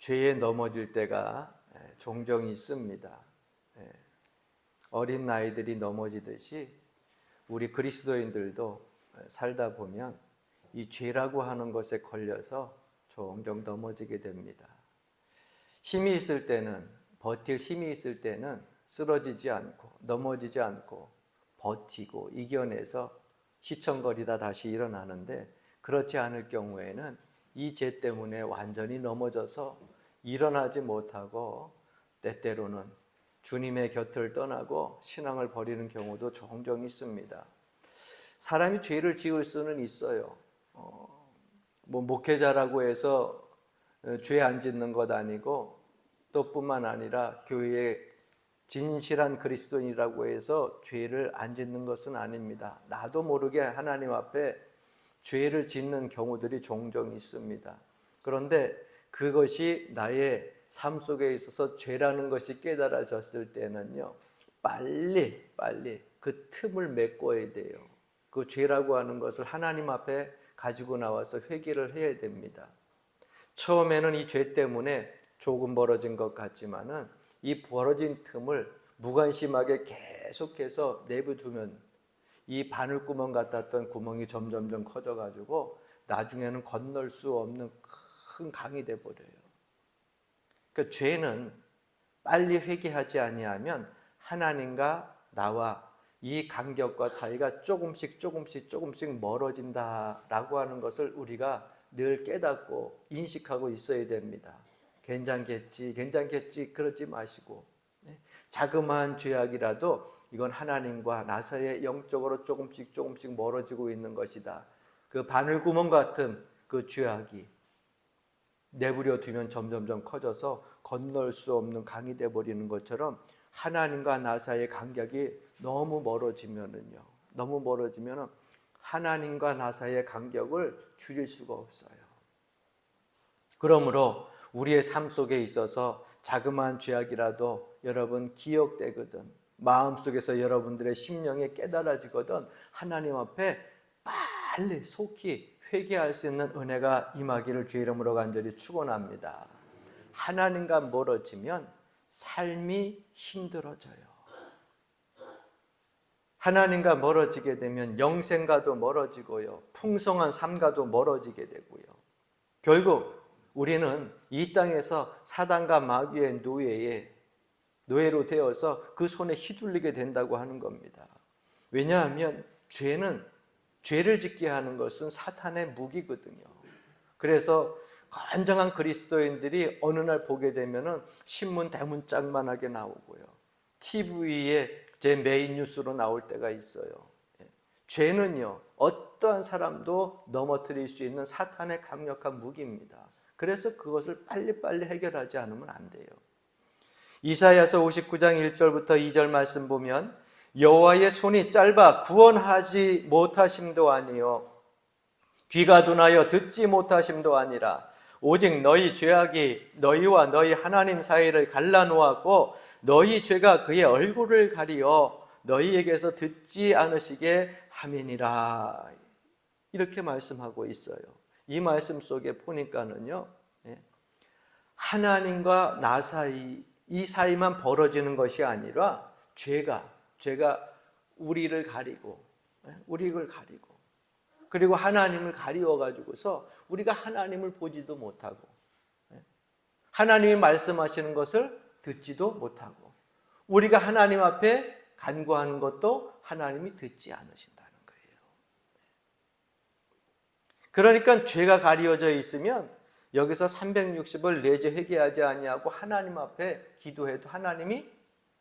죄에 넘어질 때가 종종 있습니다. 어린 아이들이 넘어지듯이 우리 그리스도인들도 살다 보면 이 죄라고 하는 것에 걸려서 종종 넘어지게 됩니다. 힘이 있을 때는, 버틸 힘이 있을 때는 쓰러지지 않고 넘어지지 않고 버티고 이겨내서 시청거리다 다시 일어나는데, 그렇지 않을 경우에는 이 죄 때문에 완전히 넘어져서 일어나지 못하고 때때로는 주님의 곁을 떠나고 신앙을 버리는 경우도 종종 있습니다. 사람이 죄를 지을 수는 있어요. 목회자라고 해서 죄 안 짓는 것 아니고, 또 뿐만 아니라 교회에 진실한 그리스도인이라고 해서 죄를 안 짓는 것은 아닙니다. 나도 모르게 하나님 앞에 죄를 짓는 경우들이 종종 있습니다. 그런데 그것이 나의 삶 속에 있어서 죄라는 것이 깨달아졌을 때는요, 빨리 그 틈을 메꿔야 돼요. 그 죄라고 하는 것을 하나님 앞에 가지고 나와서 회개를 해야 됩니다. 처음에는 이 죄 때문에 조금 벌어진 것 같지만은 이 벌어진 틈을 무관심하게 계속해서 내버두면 이 바늘구멍 같았던 구멍이 점점점 커져가지고 나중에는 건널 수 없는 큰 강이 돼버려요. 그러니까 죄는 빨리 회개하지 아니하면 하나님과 나와 이 간격과 사이가 조금씩 멀어진다라고 하는 것을 우리가 늘 깨닫고 인식하고 있어야 됩니다. 괜찮겠지 그러지 마시고, 자그마한 죄악이라도 이건 하나님과 나 사이에 영적으로 조금씩 멀어지고 있는 것이다. 그 바늘구멍 같은 그 죄악이 내버려 두면 점점점 커져서 건널 수 없는 강이 되어버리는 것처럼, 하나님과 나 사이의 간격이 너무 멀어지면 하나님과 나 사이의 간격을 줄일 수가 없어요. 그러므로 우리의 삶 속에 있어서 자그마한 죄악이라도 여러분 기억되거든, 마음속에서 여러분들의 심령에 깨달아지거든 하나님 앞에 빨리 속히 회개할 수 있는 은혜가 임하기를 주의 이름으로 간절히 축원합니다. 하나님과 멀어지면 삶이 힘들어져요. 하나님과 멀어지게 되면 영생과도 멀어지고요, 풍성한 삶과도 멀어지게 되고요, 결국 우리는 이 땅에서 사단과 마귀의 노예로 되어서 그 손에 휘둘리게 된다고 하는 겁니다. 왜냐하면 죄를 짓게 하는 것은 사탄의 무기거든요. 그래서 건장한 그리스도인들이 어느 날 보게 되면은 신문 대문짝만하게 나오고요, TV에 제 메인 뉴스로 나올 때가 있어요. 죄는요, 어떠한 사람도 넘어뜨릴 수 있는 사탄의 강력한 무기입니다. 그래서 그것을 빨리빨리 해결하지 않으면 안 돼요. 이사야서 59장 1절부터 2절 말씀 보면, 여호와의 손이 짧아 구원하지 못하심도 아니요 귀가 둔하여 듣지 못하심도 아니라 오직 너희 죄악이 너희와 너희 하나님 사이를 갈라놓았고 너희 죄가 그의 얼굴을 가리어 너희에게서 듣지 않으시게 함이니라. 이렇게 말씀하고 있어요. 이 말씀 속에 보니까는요, 하나님과 나 사이, 이 사이만 벌어지는 것이 아니라 죄가 우리를 가리고 그리고 하나님을 가리워 가지고서 우리가 하나님을 보지도 못하고 하나님이 말씀하시는 것을 듣지도 못하고 우리가 하나님 앞에 간구하는 것도 하나님이 듣지 않으신다는 거예요. 그러니까 죄가 가리워져 있으면 여기서 360을 내재 회개하지 아니하고 하나님 앞에 기도해도 하나님이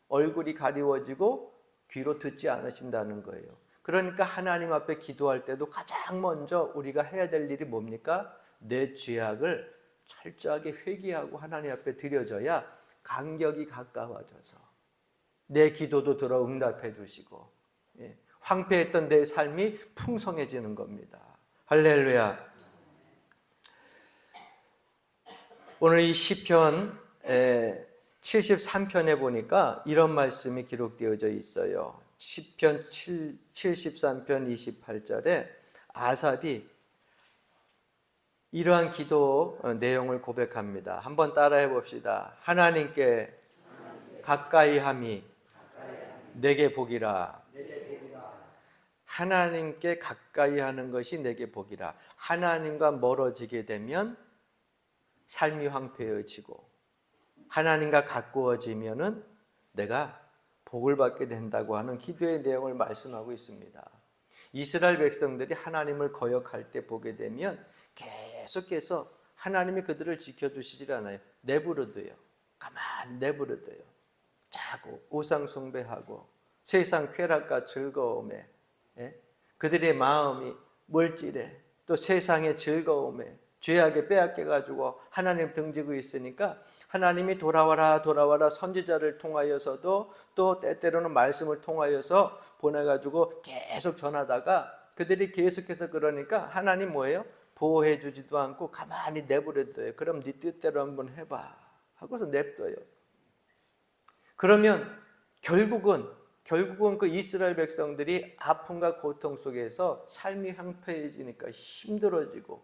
얼굴이 가리워지고 귀로 듣지 않으신다는 거예요. 그러니까 하나님 앞에 기도할 때도 가장 먼저 우리가 해야 될 일이 뭡니까? 내 죄악을 철저하게 회개하고 하나님 앞에 드려져야 간격이 가까워져서 내 기도도 들어 응답해 주시고 황폐했던 내 삶이 풍성해지는 겁니다. 할렐루야. 오늘 이 시편 73편에 보니까 이런 말씀이 기록되어져 있어요. 시편 73편 28절에 아삽이 이러한 기도 내용을 고백합니다. 한번 따라해 봅시다. 하나님께 가까이 함이 내게 복이라. 하나님께 가까이 하는 것이 내게 복이라. 하나님과 멀어지게 되면 삶이 황폐해지고, 하나님과 가까워지면은 내가 복을 받게 된다고 하는 기도의 내용을 말씀하고 있습니다. 이스라엘 백성들이 하나님을 거역할 때 보게 되면 계속해서 하나님이 그들을 지켜주시질 않아요. 내버려둬요. 가만히 내버려둬요. 자고 우상 숭배하고 세상 쾌락과 즐거움에, 그들의 마음이 물질에 또 세상의 즐거움에 죄악에 빼앗겨가지고 하나님 등지고 있으니까 하나님이 돌아와라 돌아와라 선지자를 통하여서도 또 때때로는 말씀을 통하여서 보내가지고 계속 전하다가 그들이 계속해서 그러니까 하나님 뭐예요? 보호해 주지도 않고 가만히 내버려둬요. 그럼 네 뜻대로 한번 해봐 하고서 냅둬요. 그러면 결국은 그 이스라엘 백성들이 아픔과 고통 속에서 삶이 황폐해지니까 힘들어지고,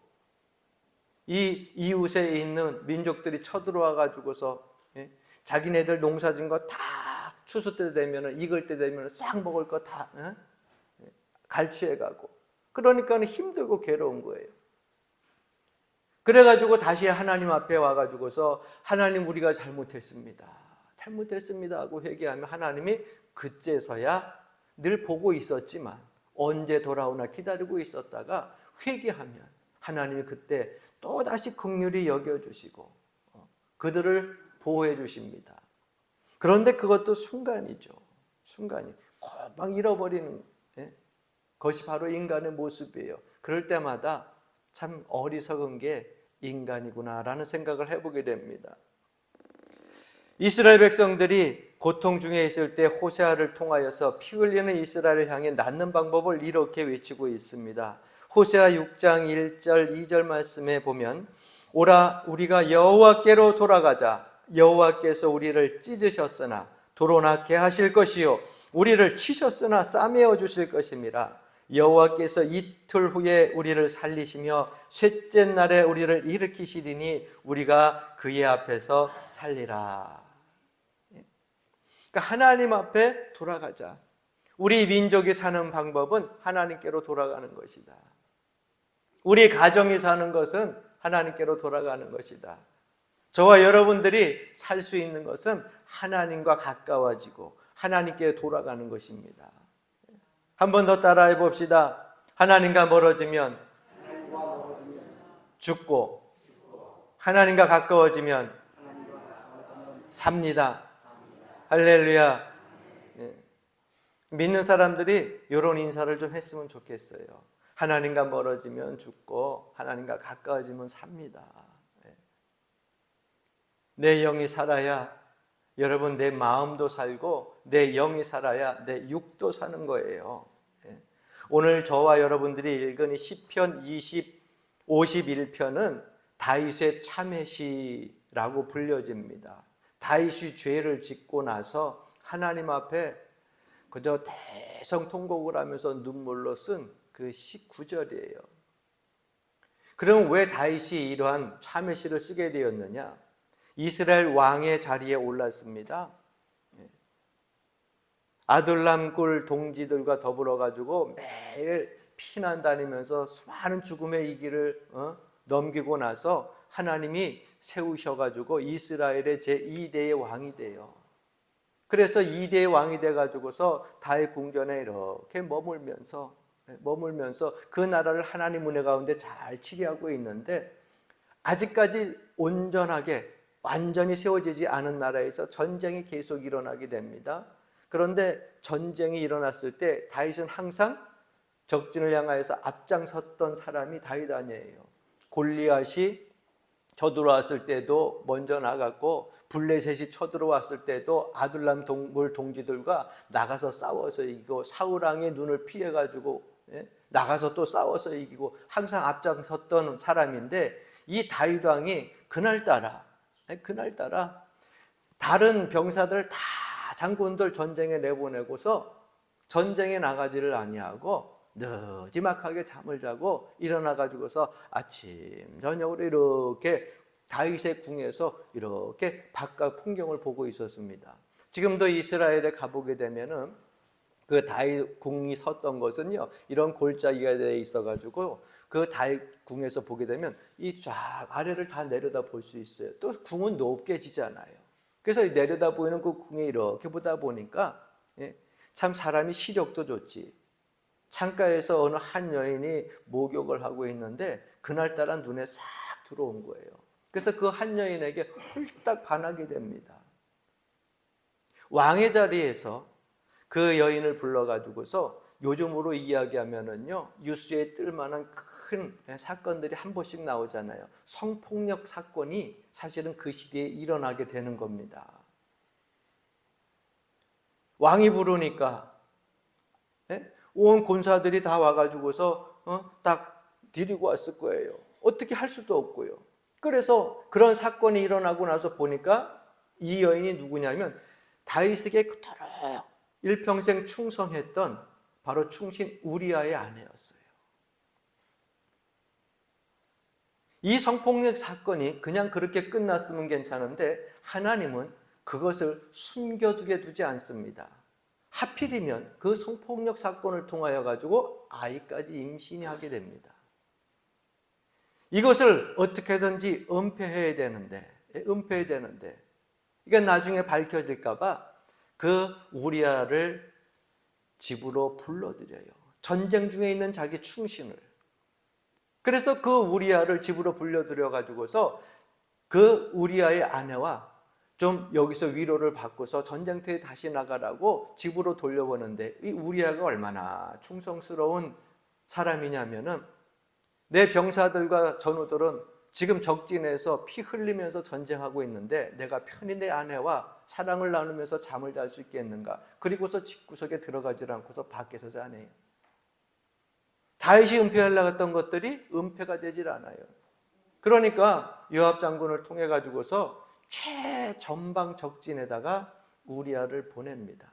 이 이웃에 있는 민족들이 쳐들어와 가지고서 자기네들 농사진 거 다 추수 때 되면, 익을 때 되면 싹 먹을 거 다 갈취해 가고, 그러니까 힘들고 괴로운 거예요. 그래가지고 다시 하나님 앞에 와가지고서 하나님 우리가 잘못했습니다 하고 회개하면 하나님이 그제서야 늘 보고 있었지만 언제 돌아오나 기다리고 있었다가 회개하면 하나님이 그때 또다시 긍휼히 여겨주시고 그들을 보호해 주십니다. 그런데 그것도 순간이죠. 순간이 금방 잃어버리는 것이 바로 인간의 모습이에요. 그럴 때마다 참 어리석은 게 인간이구나라는 생각을 해보게 됩니다. 이스라엘 백성들이 고통 중에 있을 때 호세아를 통하여서 피 흘리는 이스라엘을 향해 낫는 방법을 이렇게 외치고 있습니다. 호세아 6장 1절 2절 말씀에 보면, 오라 우리가 여호와께로 돌아가자. 여호와께서 우리를 찢으셨으나 도로 낫게 하실 것이요 우리를 치셨으나 싸매어 주실 것임이라. 여호와께서 이틀 후에 우리를 살리시며 셋째 날에 우리를 일으키시리니 우리가 그의 앞에서 살리라. 그러니까 하나님 앞에 돌아가자. 우리 민족이 사는 방법은 하나님께로 돌아가는 것이다. 우리 가정이 사는 것은 하나님께로 돌아가는 것이다. 저와 여러분들이 살 수 있는 것은 하나님과 가까워지고 하나님께 돌아가는 것입니다. 한 번 더 따라해 봅시다. 하나님과 멀어지면 죽고 하나님과 가까워지면 삽니다. 할렐루야. 믿는 사람들이 이런 인사를 좀 했으면 좋겠어요. 하나님과 멀어지면 죽고 하나님과 가까워지면 삽니다. 내 영이 살아야 여러분 내 마음도 살고 내 영이 살아야 내 육도 사는 거예요. 오늘 저와 여러분들이 읽은 이 시편 51편은 다윗의 참회시라고 불려집니다. 다윗이 죄를 짓고 나서 하나님 앞에 그저 대성통곡을 하면서 눈물로 쓴 그 19절이에요. 그럼 왜 다윗이 이러한 참회시를 쓰게 되었느냐? 이스라엘 왕의 자리에 올랐습니다. 아둘람 꿀 동지들과 더불어 가지고 매일 피난 다니면서 수많은 죽음의 이 길을 넘기고 나서 하나님이 세우셔 가지고 이스라엘의 제2대의 왕이 돼요. 그래서 2대의 왕이 돼 가지고서 다윗 궁전에 이렇게 머물면서 그 나라를 하나님 은혜 가운데 잘 치리하고 있는데, 아직까지 온전하게 완전히 세워지지 않은 나라에서 전쟁이 계속 일어나게 됩니다. 그런데 전쟁이 일어났을 때 다윗은 항상 적진을 향하여서 앞장섰던 사람이 다윗 아니에요. 골리앗이 쳐들어왔을 때도 먼저 나갔고, 블레셋이 쳐들어왔을 때도 아둘람 동지들과 나가서 싸워서 이기고, 사울 왕의 눈을 피해가지고 나가서 또 싸워서 이기고 항상 앞장섰던 사람인데, 이 다윗 왕이 그날따라 다른 병사들 다 장군들 전쟁에 내보내고서 전쟁에 나가지를 아니하고 느지막하게 잠을 자고 일어나 가지고서 아침 저녁으로 이렇게 다윗의 궁에서 이렇게 바깥 풍경을 보고 있었습니다. 지금도 이스라엘에 가보게 되면은 그 다윗 궁이 섰던 것은요, 이런 골짜기가 되어 있어가지고 그 다윗 궁에서 보게 되면 이 쫙 아래를 다 내려다 볼 수 있어요. 또 궁은 높게 지잖아요. 그래서 내려다 보이는 그 궁에 이렇게 보다 보니까 참 사람이 시력도 좋지. 창가에서 어느 한 여인이 목욕을 하고 있는데 그날따라 눈에 싹 들어온 거예요. 그래서 그 한 여인에게 홀딱 반하게 됩니다. 왕의 자리에서 그 여인을 불러가지고서 요즘으로 이야기하면은요, 뉴스에 뜰 만한 큰 사건들이 한 번씩 나오잖아요. 성폭력 사건이 사실은 그 시대에 일어나게 되는 겁니다. 왕이 부르니까 온 군사들이 다 와가지고서 딱 데리고 왔을 거예요. 어떻게 할 수도 없고요. 그래서 그런 사건이 일어나고 나서 보니까 이 여인이 누구냐면 다윗에게 그토록 일평생 충성했던 바로 충신 우리아의 아내였어요. 이 성폭력 사건이 그냥 그렇게 끝났으면 괜찮은데 하나님은 그것을 숨겨두게 두지 않습니다. 하필이면 그 성폭력 사건을 통하여 가지고 아이까지 임신이 하게 됩니다. 이것을 어떻게든지 은폐해야 되는데 이게 나중에 밝혀질까 봐 그 우리아를 집으로 불러들여요. 전쟁 중에 있는 자기 충신을. 그래서 그 우리아를 집으로 불러들여 가지고서 그 우리아의 아내와 좀 여기서 위로를 받고서 전쟁터에 다시 나가라고 집으로 돌려보는데 이 우리아가 얼마나 충성스러운 사람이냐면은 내 병사들과 전우들은 지금 적진에서 피 흘리면서 전쟁하고 있는데 내가 편히 내 아내와 사랑을 나누면서 잠을 잘 수 있겠는가? 그리고서 집구석에 들어가지 않고서 밖에서 자네요. 다윗이 은폐하려고 했던 것들이 은폐가 되질 않아요. 그러니까 요압 장군을 통해 가지고서 최전방 적진에다가 우리아를 보냅니다.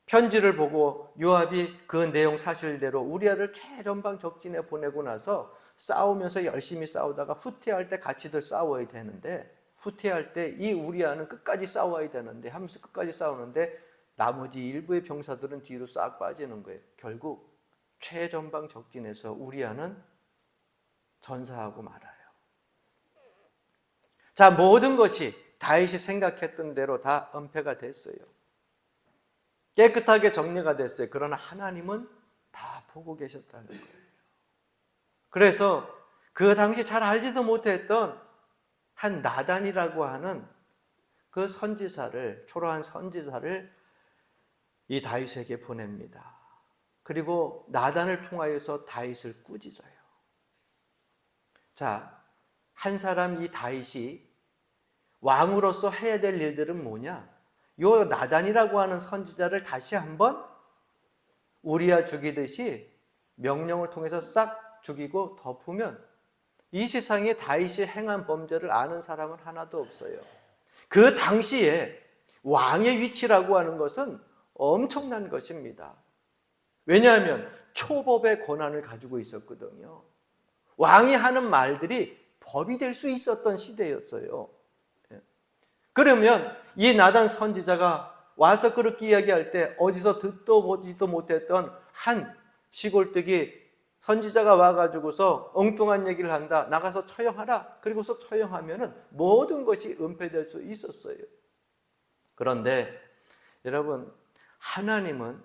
편지를 보고 요압이 그 내용 사실대로 우리아를 최전방 적진에 보내고 나서 싸우면서 열심히 싸우다가 후퇴할 때 같이들 싸워야 되는데 후퇴할 때 이 우리아는 끝까지 싸워야 되는데 하면서 끝까지 싸우는데 나머지 일부의 병사들은 뒤로 싹 빠지는 거예요. 결국 최전방 적진에서 우리아는 전사하고 말아요. 자, 모든 것이 다윗이 생각했던 대로 다 은폐가 됐어요. 깨끗하게 정리가 됐어요. 그러나 하나님은 다 보고 계셨다는 거예요. 그래서 그 당시 잘 알지도 못했던 한 나단이라고 하는 그 선지사를, 초라한 선지사를 이 다윗에게 보냅니다. 그리고 나단을 통하여서 다윗을 꾸짖어요. 자, 한 사람 이 다윗이 왕으로서 해야 될 일들은 뭐냐? 요 나단이라고 하는 선지자를 다시 한번 우리아 죽이듯이 명령을 통해서 싹 죽이고 덮으면 이 세상에 다윗이 행한 범죄를 아는 사람은 하나도 없어요. 그 당시에 왕의 위치라고 하는 것은 엄청난 것입니다. 왜냐하면 초법의 권한을 가지고 있었거든요. 왕이 하는 말들이 법이 될 수 있었던 시대였어요. 그러면 이 나단 선지자가 와서 그렇게 이야기할 때 어디서 듣도 보지도 못했던 한 시골뜨기 선지자가 와가지고서 엉뚱한 얘기를 한다. 나가서 처형하라. 그리고서 처형하면은 모든 것이 은폐될 수 있었어요. 그런데 여러분, 하나님은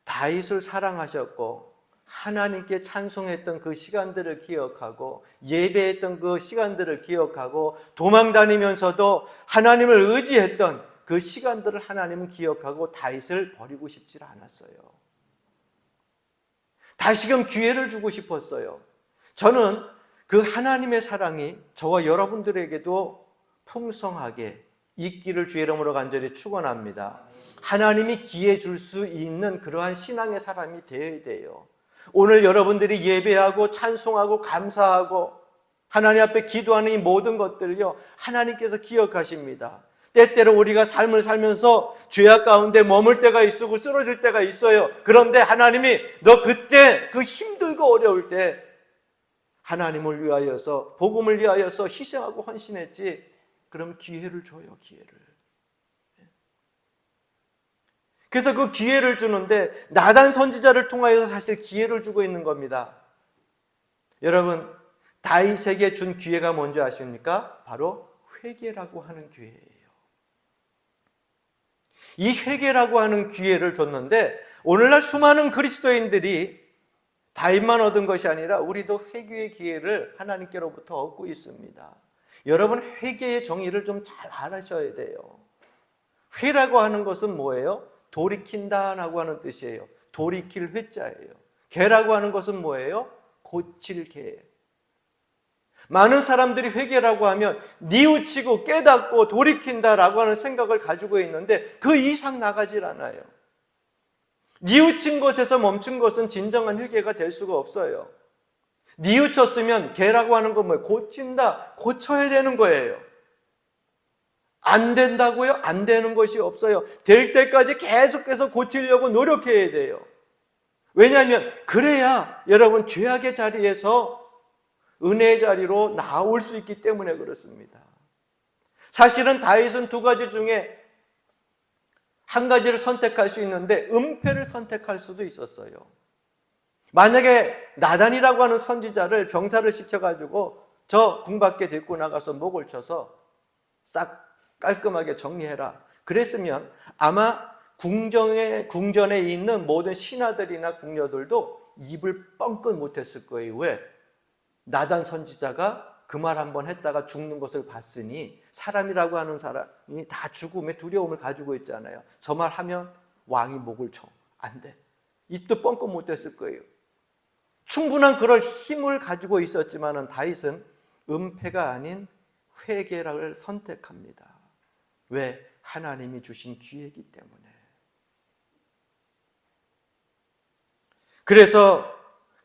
다윗을 사랑하셨고 하나님께 찬송했던 그 시간들을 기억하고 예배했던 그 시간들을 기억하고 도망다니면서도 하나님을 의지했던 그 시간들을 하나님은 기억하고 다윗을 버리고 싶지 않았어요. 다시금 기회를 주고 싶었어요. 저는 그 하나님의 사랑이 저와 여러분들에게도 풍성하게 있기를 주의 이름으로 간절히 축원합니다. 하나님이 기회 줄 수 있는 그러한 신앙의 사람이 되어야 돼요. 오늘 여러분들이 예배하고 찬송하고 감사하고 하나님 앞에 기도하는 이 모든 것들요, 하나님께서 기억하십니다. 때때로 우리가 삶을 살면서 죄악 가운데 머물 때가 있고 쓰러질 때가 있어요. 그런데 하나님이 너 그때 그 힘들고 어려울 때 하나님을 위하여서, 복음을 위하여서 희생하고 헌신했지. 그럼 기회를 줘요, 기회를. 그래서 그 기회를 주는데 나단 선지자를 통하여서 사실 기회를 주고 있는 겁니다. 여러분, 다윗에게 준 기회가 뭔지 아십니까? 바로 회개라고 하는 기회예요. 이 회개라고 하는 기회를 줬는데 오늘날 수많은 그리스도인들이 다윗만 얻은 것이 아니라 우리도 회개의 기회를 하나님께로부터 얻고 있습니다. 여러분, 회개의 정의를 좀 잘 알아셔야 돼요. 회라고 하는 것은 뭐예요? 돌이킨다라고 하는 뜻이에요. 돌이킬 회자예요. 개라고 하는 것은 뭐예요? 고칠 개. 많은 사람들이 회개라고 하면 뉘우치고 깨닫고 돌이킨다라고 하는 생각을 가지고 있는데 그 이상 나가질 않아요. 뉘우친 것에서 멈춘 것은 진정한 회개가 될 수가 없어요. 뉘우쳤으면 개라고 하는 건 뭐예요? 고친다, 고쳐야 되는 거예요. 안 된다고요? 안 되는 것이 없어요. 될 때까지 계속해서 고치려고 노력해야 돼요. 왜냐하면 그래야 여러분 죄악의 자리에서 은혜의 자리로 나올 수 있기 때문에 그렇습니다. 사실은 다윗은 두 가지 중에 한 가지를 선택할 수 있는데 은폐를 선택할 수도 있었어요. 만약에 나단이라고 하는 선지자를 병사를 시켜가지고 저 궁 밖에 데리고 나가서 목을 쳐서 싹 깔끔하게 정리해라 그랬으면 아마 궁전에 있는 모든 신하들이나 궁녀들도 입을 뻥끗 못했을 거예요. 왜? 나단 선지자가 그 말 한번 했다가 죽는 것을 봤으니 사람이라고 하는 사람이 다 죽음의 두려움을 가지고 있잖아요. 저 말 하면 왕이 목을 쳐. 안 돼. 입도 뻥끗 못했을 거예요. 충분한 그럴 힘을 가지고 있었지만은 다윗은 은폐가 아닌 회개를 선택합니다. 왜? 하나님이 주신 기회이기 때문에. 그래서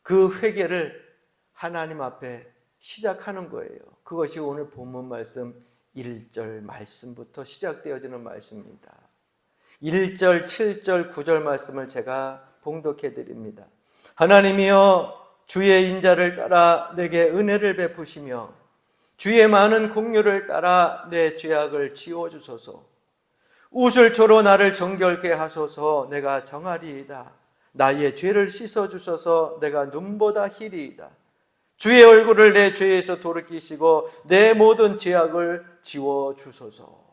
그 회개를 하나님 앞에 시작하는 거예요. 그것이 오늘 본문 말씀 1절 말씀부터 시작되어지는 말씀입니다. 1절, 7절, 9절 말씀을 제가 봉독해 드립니다. 하나님이여 주의 인자를 따라 내게 은혜를 베푸시며 주의 많은 공유를 따라 내 죄악을 지워주소서. 우슬초로 나를 정결케 하소서. 내가 정하리이다. 나의 죄를 씻어주소서. 내가 눈보다 희리이다. 주의 얼굴을 내 죄에서 돌이키시고 내 모든 죄악을 지워주소서.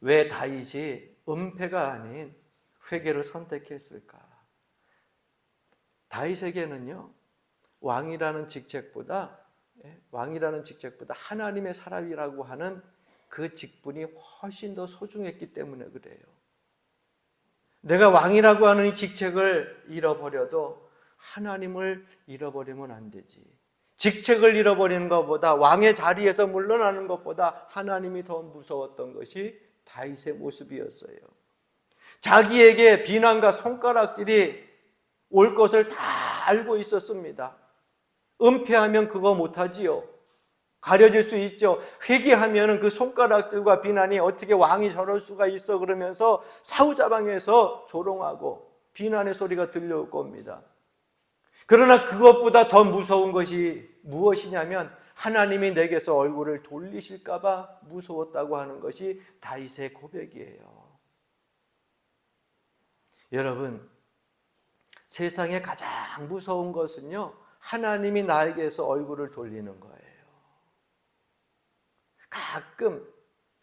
왜 다윗이 은폐가 아닌 회개를 선택했을까? 다윗에게는요, 왕이라는 직책보다 하나님의 사람이라고 하는 그 직분이 훨씬 더 소중했기 때문에 그래요. 내가 왕이라고 하는 이 직책을 잃어버려도 하나님을 잃어버리면 안 되지. 직책을 잃어버리는 것보다, 왕의 자리에서 물러나는 것보다 하나님이 더 무서웠던 것이 다윗의 모습이었어요. 자기에게 비난과 손가락질이 올 것을 다 알고 있었습니다. 은폐하면 그거 못하지요. 가려질 수 있죠. 회개하면 그 손가락질과 비난이 어떻게 왕이 저럴 수가 있어 그러면서 사후자방에서 조롱하고 비난의 소리가 들려올 겁니다. 그러나 그것보다 더 무서운 것이 무엇이냐면 하나님이 내게서 얼굴을 돌리실까 봐 무서웠다고 하는 것이 다윗의 고백이에요. 여러분, 세상에 가장 무서운 것은요, 하나님이 나에게서 얼굴을 돌리는 거예요.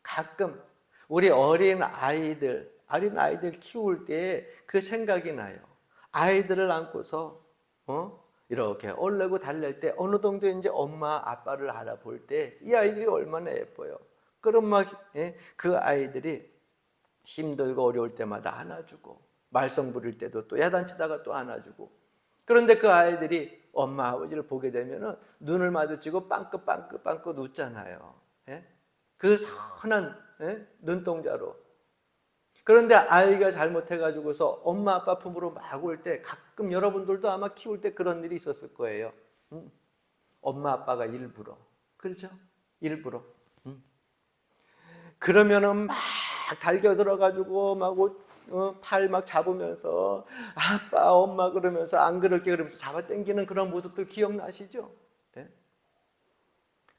가끔 우리 어린 아이들 키울 때 그 생각이 나요. 아이들을 안고서 이렇게 얼레고 달랠 때 어느 정도 이제 엄마 아빠를 알아볼 때 이 아이들이 얼마나 예뻐요. 그럼 막 그 아이들이 힘들고 어려울 때마다 안아주고 말썽 부릴 때도 또 야단치다가 또 안아주고. 그런데 그 아이들이 엄마 아버지를 보게 되면은 눈을 마주치고 빵긋빵긋 웃잖아요. 그 선한 눈동자로. 그런데 아이가 잘못해가지고서 엄마 아빠 품으로 막 올 때 가끔 여러분들도 아마 키울 때 그런 일이 있었을 거예요. 엄마 아빠가 일부러, 그렇죠? 일부러 그러면은 막 달겨 들어가지고 막 팔 막 잡으면서 아빠 엄마 그러면서 안 그럴게 그러면서 잡아당기는 그런 모습들 기억나시죠? 예?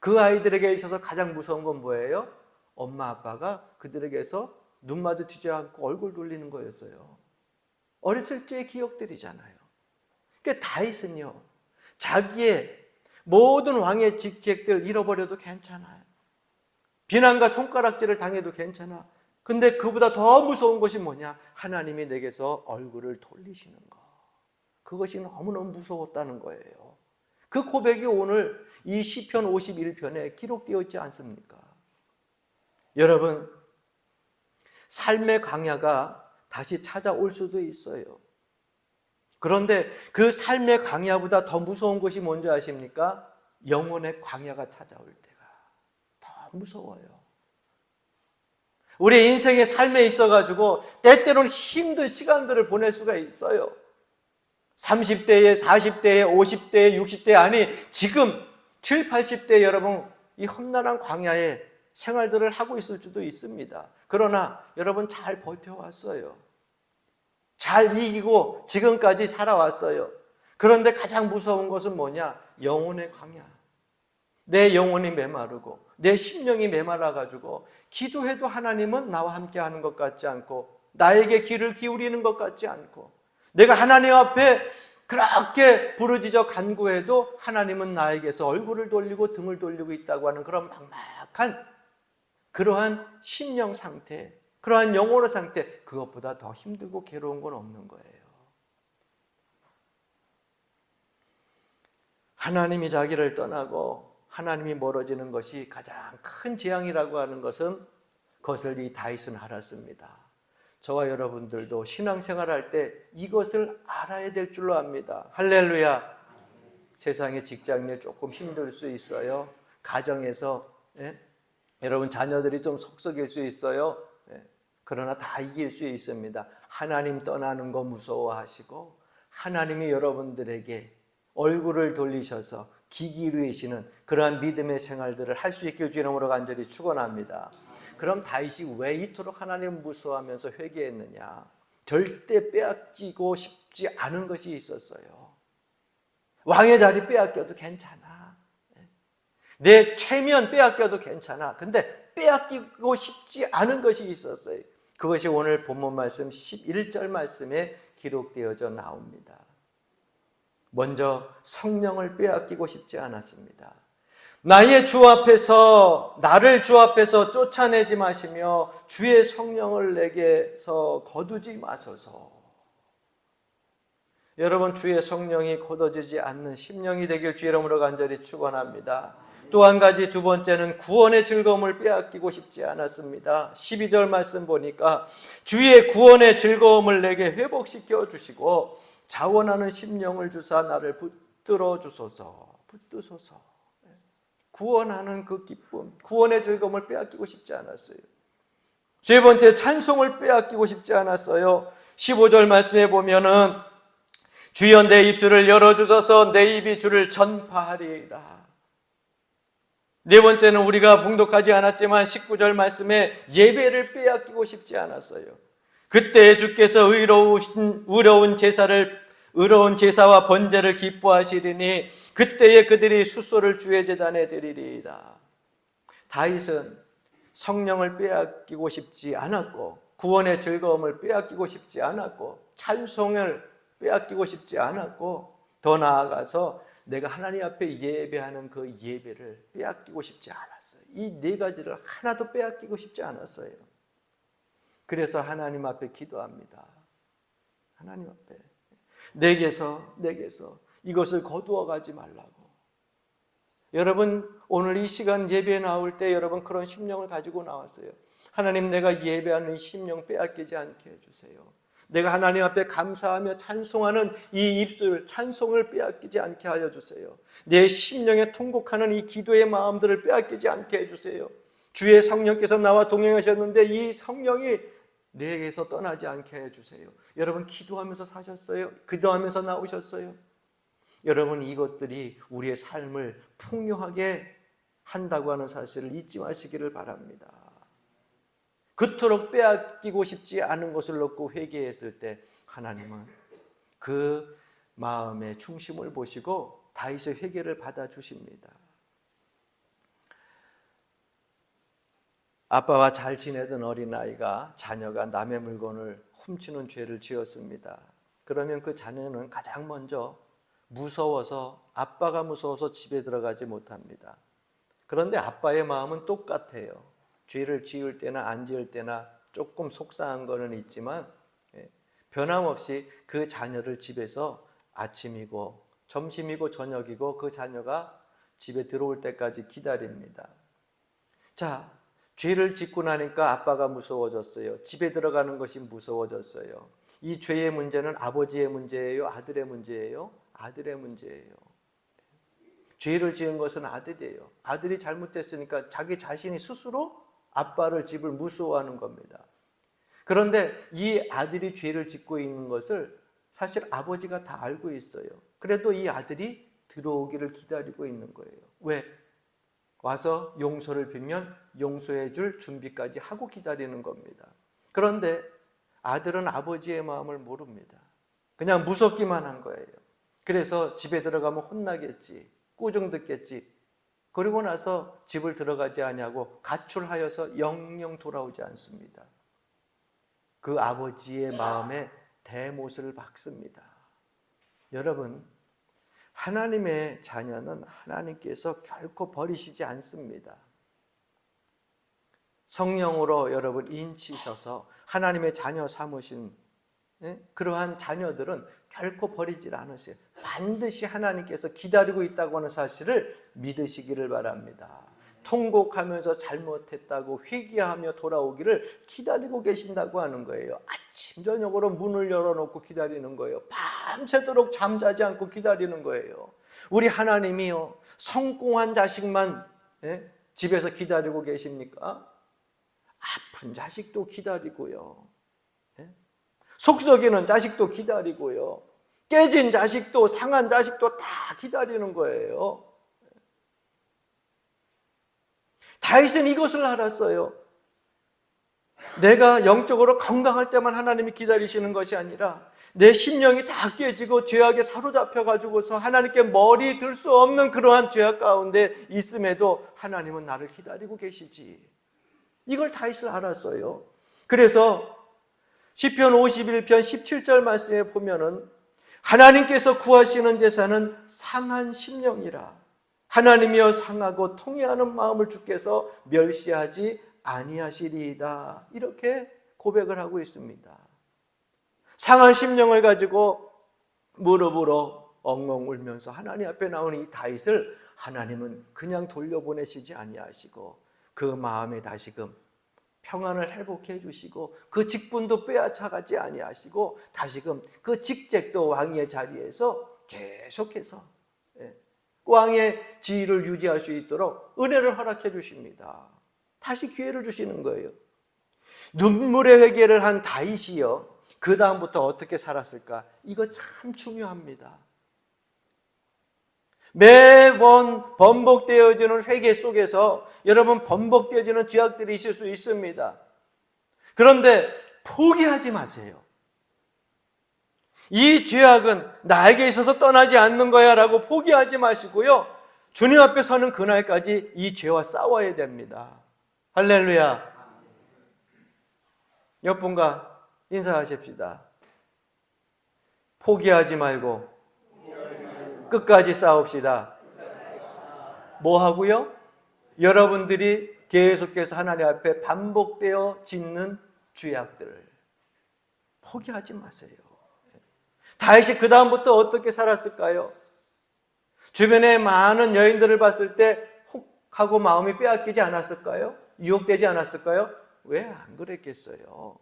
그 아이들에게 있어서 가장 무서운 건 뭐예요? 엄마 아빠가 그들에게서 눈 마주치지 않고 얼굴 돌리는 거였어요. 어렸을 때의 기억들이잖아요. 그러니까 다윗은요, 자기의 모든 왕의 직책들 잃어버려도 괜찮아요. 비난과 손가락질을 당해도 괜찮아. 근데 그보다 더 무서운 것이 뭐냐? 하나님이 내게서 얼굴을 돌리시는 거. 그것이 너무너무 무서웠다는 거예요. 그 고백이 오늘 이 시편 51편에 기록되어 있지 않습니까? 여러분, 삶의 광야가 다시 찾아올 수도 있어요. 그런데 그 삶의 광야보다 더 무서운 것이 뭔지 아십니까? 영혼의 광야가 찾아올 때가 더 무서워요. 우리 인생의 삶에 있어가지고 때때로는 힘든 시간들을 보낼 수가 있어요. 30대에, 40대에, 50대에, 60대에, 아니 지금 7, 80대 여러분 이 험난한 광야에 생활들을 하고 있을 수도 있습니다. 그러나 여러분 잘 버텨왔어요. 잘 이기고 지금까지 살아왔어요. 그런데 가장 무서운 것은 뭐냐? 영혼의 광야. 내 영혼이 메마르고 내 심령이 메말라가지고 기도해도 하나님은 나와 함께 하는 것 같지 않고 나에게 귀를 기울이는 것 같지 않고 내가 하나님 앞에 그렇게 부르짖어 간구해도 하나님은 나에게서 얼굴을 돌리고 등을 돌리고 있다고 하는 그런 막막한 그러한 심령 상태, 그러한 영혼의 상태, 그것보다 더 힘들고 괴로운 건 없는 거예요. 하나님이 자기를 떠나고 하나님이 멀어지는 것이 가장 큰 재앙이라고 하는 것은 그것을 이 다윗은 알았습니다. 저와 여러분들도 신앙생활할 때 이것을 알아야 될 줄로 압니다. 할렐루야. 세상의 직장일 조금 힘들 수 있어요. 가정에서 여러분 자녀들이 좀 속썩일 수 있어요. 그러나 다 이길 수 있습니다. 하나님 떠나는 거 무서워하시고 하나님이 여러분들에게 얼굴을 돌리셔서 귀 기울이시는 그러한 믿음의 생활들을 할 수 있길 주 이름으로 간절히 축원합니다. 그럼 다윗이 왜 이토록 하나님을 무서워하면서 회개했느냐? 절대 빼앗기고 싶지 않은 것이 있었어요. 왕의 자리 빼앗겨도 괜찮아. 내 체면 빼앗겨도 괜찮아. 근데 빼앗기고 싶지 않은 것이 있었어요. 그것이 오늘 본문 말씀 11절 말씀에 기록되어져 나옵니다. 먼저 성령을 빼앗기고 싶지 않았습니다. 나를 주 앞에서 쫓아내지 마시며 주의 성령을 내게서 거두지 마소서. 여러분 주의 성령이 거둬지지 않는 심령이 되길 주 이름으로 간절히 축원합니다. 또 한 가지 두 번째는 구원의 즐거움을 빼앗기고 싶지 않았습니다. 12절 말씀 보니까 주의 구원의 즐거움을 내게 회복시켜 주시고 자원하는 심령을 주사 나를 붙들어 주소서. 붙드소서. 구원하는 그 기쁨, 구원의 즐거움을 빼앗기고 싶지 않았어요. 세 번째 찬송을 빼앗기고 싶지 않았어요. 15절 말씀에 보면은 주여 내 입술을 열어주소서 내 입이 주를 전파하리이다. 네 번째는 우리가 봉독하지 않았지만 19절 말씀에 예배를 빼앗기고 싶지 않았어요. 그때 주께서 의로운 제사와 번제를 기뻐하시리니 그때에 그들이 수소를 주의 제단에 드리리이다. 다윗은 성령을 빼앗기고 싶지 않았고 구원의 즐거움을 빼앗기고 싶지 않았고 찬송을 빼앗기고 싶지 않았고 더 나아가서 내가 하나님 앞에 예배하는 그 예배를 빼앗기고 싶지 않았어요. 이 네 가지를 하나도 빼앗기고 싶지 않았어요. 그래서 하나님 앞에 기도합니다. 하나님 앞에 내게서 이것을 거두어 가지 말라고. 여러분 오늘 이 시간 예배에 나올 때 여러분 그런 심령을 가지고 나왔어요. 하나님 내가 예배하는 심령 빼앗기지 않게 해주세요. 내가 하나님 앞에 감사하며 찬송하는 이 입술 찬송을 빼앗기지 않게 하여 주세요. 내 심령에 통곡하는 이 기도의 마음들을 빼앗기지 않게 해주세요. 주의 성령께서 나와 동행하셨는데 이 성령이 내게서 떠나지 않게 해주세요. 여러분 기도하면서 사셨어요? 기도하면서 나오셨어요? 여러분 이것들이 우리의 삶을 풍요하게 한다고 하는 사실을 잊지 마시기를 바랍니다. 그토록 빼앗기고 싶지 않은 것을 놓고 회개했을 때 하나님은 그 마음의 중심을 보시고 다윗의 회개를 받아주십니다. 아빠와 잘 지내던 어린아이가 자녀가 남의 물건을 훔치는 죄를 지었습니다. 그러면 그 자녀는 가장 먼저 무서워서, 아빠가 무서워서 집에 들어가지 못합니다. 그런데 아빠의 마음은 똑같아요. 죄를 지을 때나 안 지을 때나 조금 속상한 거는 있지만 변함없이 그 자녀를 집에서 아침이고 점심이고 저녁이고 그 자녀가 집에 들어올 때까지 기다립니다. 자, 죄를 짓고 나니까 아빠가 무서워졌어요. 집에 들어가는 것이 무서워졌어요. 이 죄의 문제는 아버지의 문제예요? 아들의 문제예요? 아들의 문제예요. 죄를 지은 것은 아들이에요. 아들이 잘못됐으니까 자기 자신이 스스로 아빠를, 집을 무서워하는 겁니다. 그런데 이 아들이 죄를 짓고 있는 것을 사실 아버지가 다 알고 있어요. 그래도 이 아들이 들어오기를 기다리고 있는 거예요. 왜? 와서 용서를 빌면 용서해 줄 준비까지 하고 기다리는 겁니다. 그런데 아들은 아버지의 마음을 모릅니다. 그냥 무섭기만 한 거예요. 그래서 집에 들어가면 혼나겠지, 꾸중 듣겠지. 그리고 나서 집을 들어가지 않냐고 가출하여서 영영 돌아오지 않습니다. 그 아버지의 마음에 대못을 박습니다. 여러분, 하나님의 자녀는 하나님께서 결코 버리시지 않습니다. 성령으로 여러분 인치셔서 하나님의 자녀 삼으신 그러한 자녀들은 결코 버리질 않으세요. 반드시 하나님께서 기다리고 있다고 하는 사실을 믿으시기를 바랍니다. 통곡하면서 잘못했다고 회개하며 돌아오기를 기다리고 계신다고 하는 거예요. 아침 저녁으로 문을 열어놓고 기다리는 거예요. 밤새도록 잠자지 않고 기다리는 거예요. 우리 하나님이요, 성공한 자식만 집에서 기다리고 계십니까? 아픈 자식도 기다리고요, 속썩이는 자식도 기다리고요, 깨진 자식도, 상한 자식도 다 기다리는 거예요. 다윗은 이것을 알았어요. 내가 영적으로 건강할 때만 하나님이 기다리시는 것이 아니라 내 심령이 다 깨지고 죄악에 사로잡혀 가지고서 하나님께 머리 들 수 없는 그러한 죄악 가운데 있음에도 하나님은 나를 기다리고 계시지. 이걸 다윗은 알았어요. 그래서 시편 51편 17절 말씀에 보면은 하나님께서 구하시는 제사는 상한 심령이라. 하나님이여 상하고 통회하는 마음을 주께서 멸시하지 아니하시리이다. 이렇게 고백을 하고 있습니다. 상한 심령을 가지고 무릎으로 엉엉 울면서 하나님 앞에 나오는 이 다윗을 하나님은 그냥 돌려보내시지 아니하시고 그 마음에 다시금 평안을 회복해 주시고 그 직분도 빼앗아가지 아니하시고 다시금 그 직책도 왕의 자리에서 계속해서 왕의 지위를 유지할 수 있도록 은혜를 허락해 주십니다. 다시 기회를 주시는 거예요. 눈물의 회개를 한 다윗이요, 그 다음부터 어떻게 살았을까? 이거 참 중요합니다. 매번 번복되어지는 회개 속에서 여러분 번복되어지는 죄악들이 있을 수 있습니다. 그런데 포기하지 마세요. 이 죄악은 나에게 있어서 떠나지 않는 거야 라고 포기하지 마시고요, 주님 앞에 서는 그날까지 이 죄와 싸워야 됩니다. 할렐루야. 옆분과 인사하십시다. 포기하지 말고 끝까지 싸웁시다. 뭐 하고요? 여러분들이 계속해서 하나님 앞에 반복되어 짓는 죄악들을 포기하지 마세요. 다윗이 그 다음부터 어떻게 살았을까요? 주변에 많은 여인들을 봤을 때 혹하고 마음이 빼앗기지 않았을까요? 유혹되지 않았을까요? 왜 안 그랬겠어요?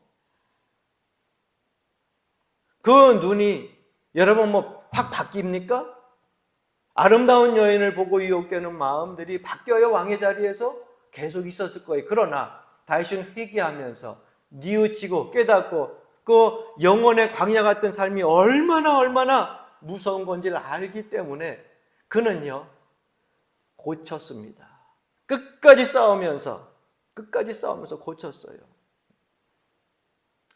그 눈이 여러분 확 바뀝니까? 아름다운 여인을 보고 유혹되는 마음들이 바뀌어요. 왕의 자리에서 계속 있었을 거예요. 그러나 다윗은 회개하면서 뉘우치고 깨닫고 그 영혼의 광야 같은 삶이 얼마나 무서운 건지를 알기 때문에 그는요 고쳤습니다. 끝까지 싸우면서 고쳤어요.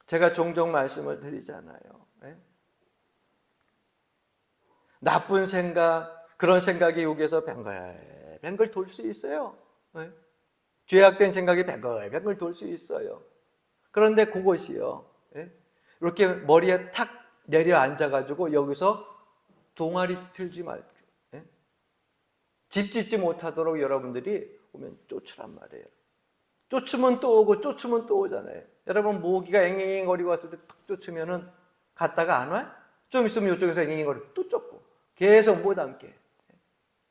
제가 종종 말씀을 드리잖아요. 예? 나쁜 생각, 그런 생각이 여기에서 뱅글뱅글 돌 수 있어요. 예? 죄악된 생각이 뱅글뱅글 돌 수 있어요. 그런데 그것이요, 예? 이렇게 머리에 탁 내려앉아가지고 여기서 동아리 틀지 말고, 예? 집 짓지 못하도록 여러분들이 오면 쫓으란 말이에요. 쫓으면 또 오고 쫓으면 또 오잖아요. 여러분 모기가 앵앵거리고 왔을 때 탁 쫓으면은 갔다가 안 와요? 좀 있으면 이쪽에서 앵앵거리고 또 쫓고 계속 못 앉게.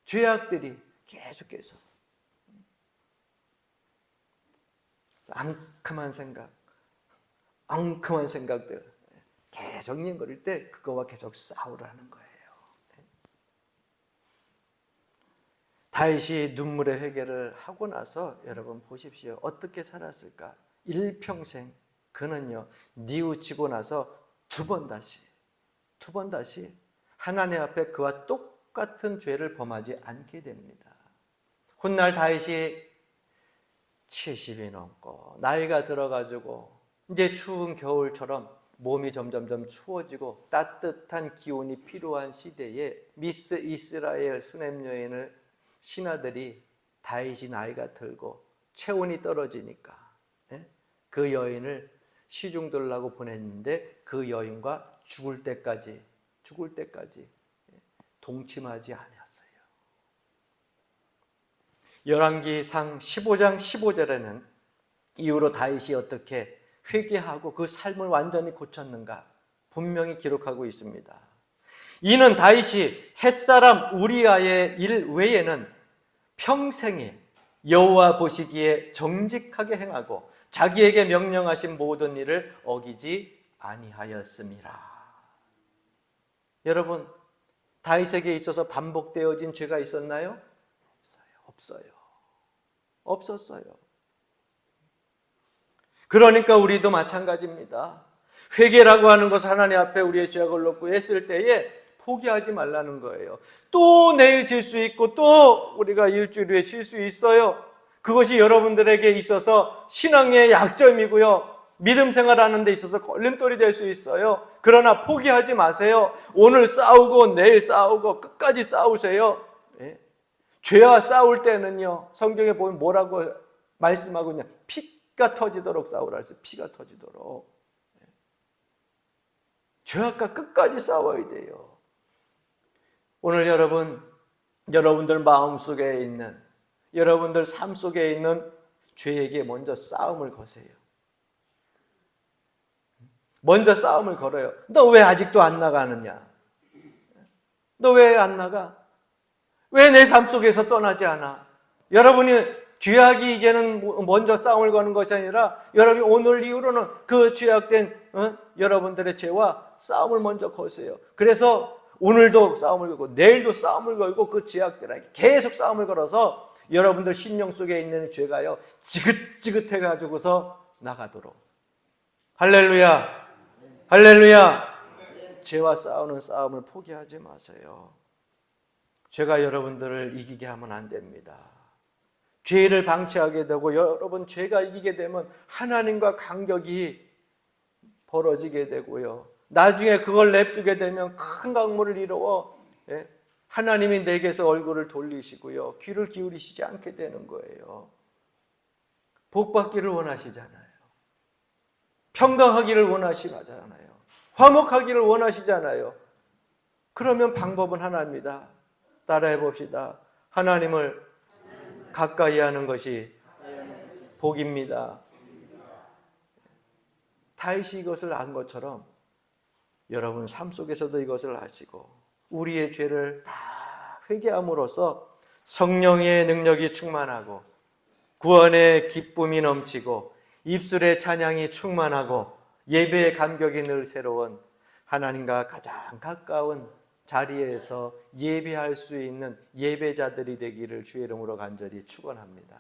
죄악들이 계속해서 앙큼한 생각, 앙큼한 생각들 계속 앵앵거릴 때 그거와 계속 싸우라는 거예요. 다윗이 눈물의 회개를 하고 나서 여러분 보십시오. 어떻게 살았을까? 일평생 그는요, 뉘우치고 나서 두 번 다시 하나님 앞에 그와 똑같은 죄를 범하지 않게 됩니다. 훗날 다윗이 70이 넘고 나이가 들어가지고 이제 추운 겨울처럼 몸이 점점점 추워지고 따뜻한 기온이 필요한 시대에 미스 이스라엘 수냄 여인을 신하들이 다윗이 나이가 들고 체온이 떨어지니까 그 여인을 시중들라고 보냈는데 그 여인과 죽을 때까지 동침하지 않았어요. 열왕기상 15장 15절에는 이후로 다윗이 어떻게 회개하고 그 삶을 완전히 고쳤는가 분명히 기록하고 있습니다. 이는 다윗이 햇사람 우리아의 일 외에는 평생에 여호와 보시기에 정직하게 행하고 자기에게 명령하신 모든 일을 어기지 아니하였음이라. 여러분, 다윗에게 있어서 반복되어진 죄가 있었나요? 없었어요. 그러니까 우리도 마찬가지입니다. 회개라고 하는 것은 하나님 앞에 우리의 죄악을 놓고 했을 때에 포기하지 말라는 거예요. 또 내일 질 수 있고 또 우리가 일주일 후에 질 수 있어요. 그것이 여러분들에게 있어서 신앙의 약점이고요, 믿음 생활하는 데 있어서 걸림돌이 될 수 있어요. 그러나 포기하지 마세요. 오늘 싸우고 내일 싸우고 끝까지 싸우세요. 예? 죄와 싸울 때는요, 성경에 보면 뭐라고 말씀하고 있냐, 피가 터지도록 싸우라 했어요. 피가 터지도록. 죄악과 끝까지 싸워야 돼요. 오늘 여러분들 마음속에 있는, 여러분들 삶 속에 있는 죄에게 먼저 싸움을 거세요. 먼저 싸움을 걸어요. 너 왜 아직도 안 나가느냐? 너 왜 안 나가? 왜 내 삶 속에서 떠나지 않아? 여러분이 죄악이 이제는 먼저 싸움을 거는 것이 아니라 여러분이 오늘 이후로는 그 죄악된 여러분들의 죄와 싸움을 먼저 거세요. 그래서 오늘도 싸움을 걸고 내일도 싸움을 걸고 그 죄악들에게 계속 싸움을 걸어서 여러분들 심령 속에 있는 죄가요, 지긋지긋해 가지고서 나가도록. 할렐루야, 할렐루야. 죄와 싸우는 싸움을 포기하지 마세요. 죄가 여러분들을 이기게 하면 안 됩니다. 죄를 방치하게 되고 여러분 죄가 이기게 되면 하나님과 간격이 벌어지게 되고요, 나중에 그걸 냅두게 되면 큰 강물을 이루어 하나님이 내게서 얼굴을 돌리시고요, 귀를 기울이시지 않게 되는 거예요. 복받기를 원하시잖아요. 평강하기를 원하시잖아요. 화목하기를 원하시잖아요. 그러면 방법은 하나입니다. 따라해 봅시다. 하나님을 가까이 하는 것이 복입니다. 다윗이 이것을 안 것처럼 여러분 삶 속에서도 이것을 아시고 우리의 죄를 다 회개함으로써 성령의 능력이 충만하고 구원의 기쁨이 넘치고 입술의 찬양이 충만하고 예배의 감격이 늘 새로운 하나님과 가장 가까운 자리에서 예배할 수 있는 예배자들이 되기를 주의 이름으로 간절히 축원합니다.